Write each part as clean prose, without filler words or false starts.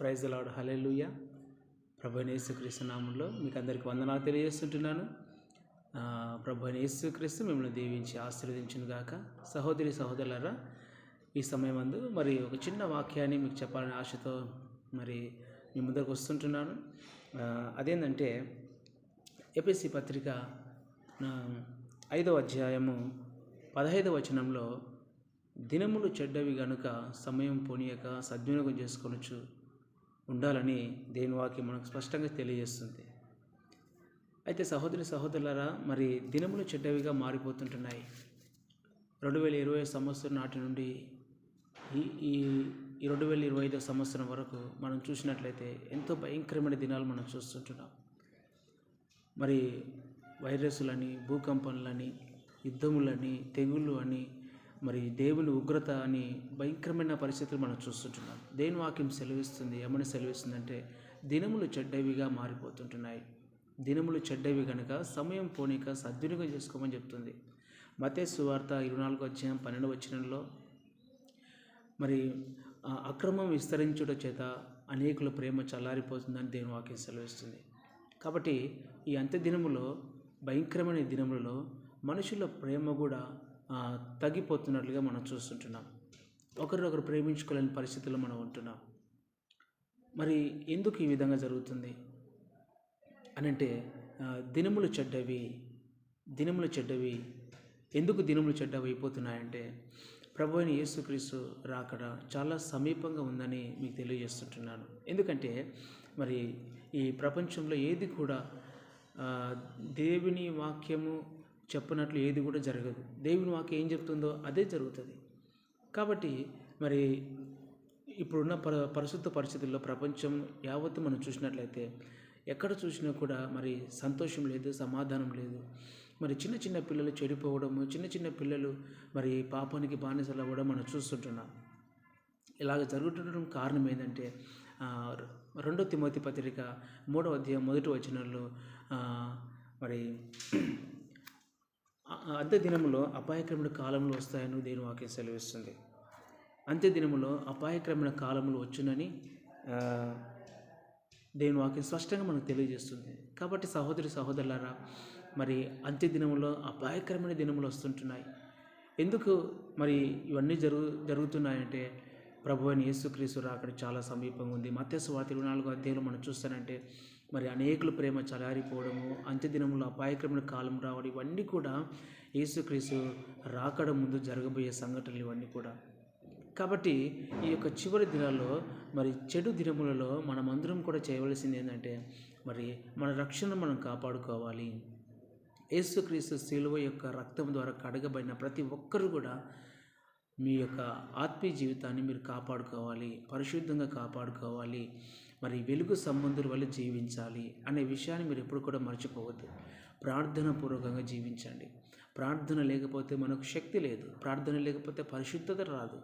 Praise the lord. హల్లెలూయా. ప్రభువైన యేసుక్రీస్తు నామములో మీకు అందరికీ వందనాలు తెలియజేస్తుంటున్నాను. ప్రభువైన యేసుక్రీస్తు మిమ్మల్ని దీవించి ఆశీర్వదించును గాక. సహోదరి సహోదరులారా, ఈ సమయమందు మరి ఒక చిన్న వాక్యాన్ని మీకు చెప్పాలనే ఆశతో మరి మీ ముందరకు వస్తుంటున్నాను. అదేంటంటే ఎఫెసీ పత్రిక 5వ అధ్యాయము 15వ వచనంలో, దినములు చెడ్డవి గనుక సమయం పోనీయక సద్వినియోగం చేసుకొనొచ్చు ఉండాలని దేవుని వాక్యం మనకు స్పష్టంగా తెలియజేస్తుంది. అయితే సహోదరి సహోదరులారా, మరి దినములు చెడ్డవిగా మారిపోతుంటున్నాయి. 2020 సంవత్సరం నాటి నుండి ఈ 2025 సంవత్సరం వరకు మనం చూసినట్లయితే ఎంతో భయంకరమైన దినాలు మనం చూస్తుంటున్నాం. మరి వైరస్లని, భూకంపాలని, యుద్ధములని, తెగుళ్ళు అని, మరి దేవుని ఉగ్రత అని భయంకరమైన పరిస్థితులు మనం చూస్తుంటున్నాం. దేవుని వాక్యం సెలవిస్తుంది. ఏమని సెలవిస్తుందంటే, దినములు చెడ్డవిగా మారిపోతుంటున్నాయి. దినములు చెడ్డవి కనుక సమయం పోనీక సద్వినియోగం చేసుకోమని చెప్తుంది. మత్తయి సువార్త 24వ అధ్యాయం 12వ వచనంలో, మరి అక్రమం విస్తరించుట చేత అనేకుల ప్రేమ చల్లారిపోతుందని దేవుని వాక్యం సెలవిస్తుంది. కాబట్టి ఈ అంత్య దినములో, భయంకరమైన దినములలో మనుషుల ప్రేమ కూడా తగ్గిపోతున్నట్లుగా మనం చూస్తుంటున్నాం. ఒకరినొకరు ప్రేమించుకోలేని పరిస్థితుల్లో మనం ఉంటున్నాం. మరి ఎందుకు ఈ విధంగా జరుగుతుంది అని అంటే, దినములు చెడ్డవి. ఎందుకు దినములు చెడ్డవి అయిపోతున్నాయంటే, ప్రభువైన యేసుక్రీస్తు రాకడ చాలా సమీపంగా ఉందని మీకు తెలియజేస్తుంటున్నాను. ఎందుకంటే మరి ఈ ప్రపంచంలో ఏది కూడా దేవుని వాక్యము చెప్పినట్లు ఏది కూడా జరగదు. దేవుని వాక్యం ఏం చెప్తుందో అదే జరుగుతుంది. కాబట్టి మరి ఇప్పుడున్న ప్రస్తుత పరిస్థితుల్లో ప్రపంచం యావత్తు మనం చూసినట్లయితే ఎక్కడ చూసినా కూడా మరి సంతోషం లేదు, సమాధానం లేదు. మరి చిన్న చిన్న పిల్లలు చెడిపోవడము, చిన్న చిన్న పిల్లలు మరి పాపానికి బానిసలు అవ్వడం మనం చూస్తుంటున్నాం. ఇలాగ జరుగుతుండడం కారణం ఏంటంటే, 2 తిమోతి పత్రిక 3వ అధ్యాయం 1వ వచనంలో, మరి అంత్య దినములో అపాయకరమైన కాలంలో వస్తాయని దేవుని వాక్యం సెలవిస్తుంది. అంత్య దినములో అపాయకరమైన కాలంలో వచ్చునని దేవుని వాక్యం స్పష్టంగా మనకు తెలియజేస్తుంది. కాబట్టి సహోదరి సహోదరులారా, మరి అంత్య దినములో అపాయకరమైన దినములు వస్తుంటున్నాయి. ఎందుకు మరి ఇవన్నీ జరుగుతున్నాయంటే, ప్రభువైన యేసుక్రీస్తు రాకడ చాలా సమీపంగా ఉంది. మత్తయి సువార్త 24వ అధ్యాయంలో మనం చూస్తానంటే, మరి అనేకుల ప్రేమ చలారిపోవడము, అంత్య దినములో అపాయకరమైన కాలం రావడం, ఇవన్నీ కూడా యేసుక్రీస్తు రాకడ ముందు జరగబోయే సంఘటనలు ఇవన్నీ కూడా. కాబట్టి ఈ యొక్క చివరి దినాల్లో, మరి చెడు దినములలో మనమందరం కూడా చేయవలసింది ఏంటంటే, మరి మన రక్షణ మనం కాపాడుకోవాలి. యేసుక్రీస్తు శిలువ యొక్క రక్తం ద్వారా కడగబడిన ప్రతి ఒక్కరు కూడా మీ యొక్క ఆత్మీయ జీవితాన్ని మీరు కాపాడుకోవాలి, పరిశుద్ధంగా కాపాడుకోవాలి, మరి వెలుగు సంబంధుల వల్ల జీవించాలి అనే విషయాన్ని మీరు ఎప్పుడు కూడా మర్చిపోవద్దు. ప్రార్థన పూర్వకంగా జీవించండి. ప్రార్థన లేకపోతే మనకు శక్తి లేదు, ప్రార్థన లేకపోతే పరిశుద్ధత రాదు.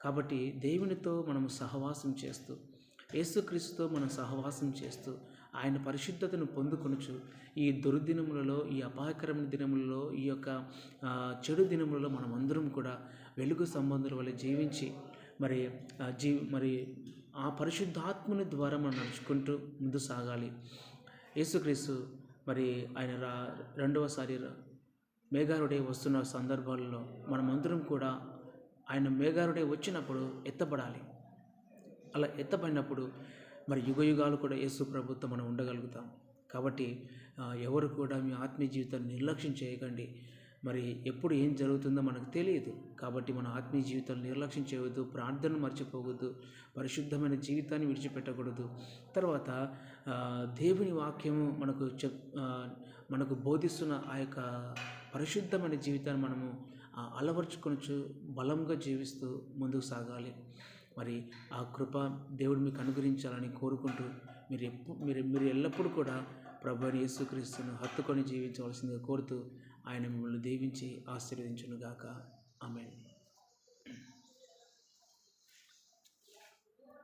కాబట్టి దేవునితో మనము సహవాసం చేస్తూ, యేసుక్రీస్తుతో మనం సహవాసం చేస్తూ, ఆయన పరిశుద్ధతను పొందుకొనుచు ఈ దుర్దినములలో, ఈ అపాయకరమైన దినములలో, ఈ యొక్క చెడు దినములలో మనం అందరం కూడా వెలుగు సంబంధుల వల్ల జీవించి మరి ఆ పరిశుద్ధాత్మని ద్వారా మనం నడుచుకుంటూ ముందు సాగాలి. యేసుక్రీస్తు మరి ఆయన రెండవసారి మేఘారుడే వస్తున్న సందర్భాలలో మనమందరం కూడా ఆయన మేఘారుడే వచ్చినప్పుడు ఎత్తపడాలి. అలా ఎత్తపడినప్పుడు మరి యుగయుగాలు కూడా యేసు ప్రభుత్వం మనం ఉండగలుగుతాం. కాబట్టి ఎవరు కూడా మీ ఆత్మీయ జీవితాన్ని నిర్లక్ష్యం చేయకండి. మరి ఎప్పుడు ఏం జరుగుతుందో మనకు తెలియదు. కాబట్టి మన ఆత్మీయ జీవితాన్ని నిర్లక్ష్యం చేయవద్దు, ప్రార్థనను మర్చిపోవద్దు, పరిశుద్ధమైన జీవితాన్ని విడిచిపెట్టకూడదు. తర్వాత దేవుని వాక్యము మనకు బోధిస్తున్న ఆ యొక్క పరిశుద్ధమైన జీవితాన్ని మనము అలవర్చుకొనొచ్చు బలంగా జీవిస్తూ ముందుకు సాగాలి. మరి ఆ కృప దేవుడు మీకు అనుగ్రహించాలని కోరుకుంటూ మీరు ఎల్లప్పుడూ కూడా ప్రభువైన యేసుక్రీస్తును హత్తుకొని జీవించవలసిందిగా కోరుతూ ఆయన మిమ్మల్ని దీవించి ఆశీర్వదించును గాక. ఆమేన్.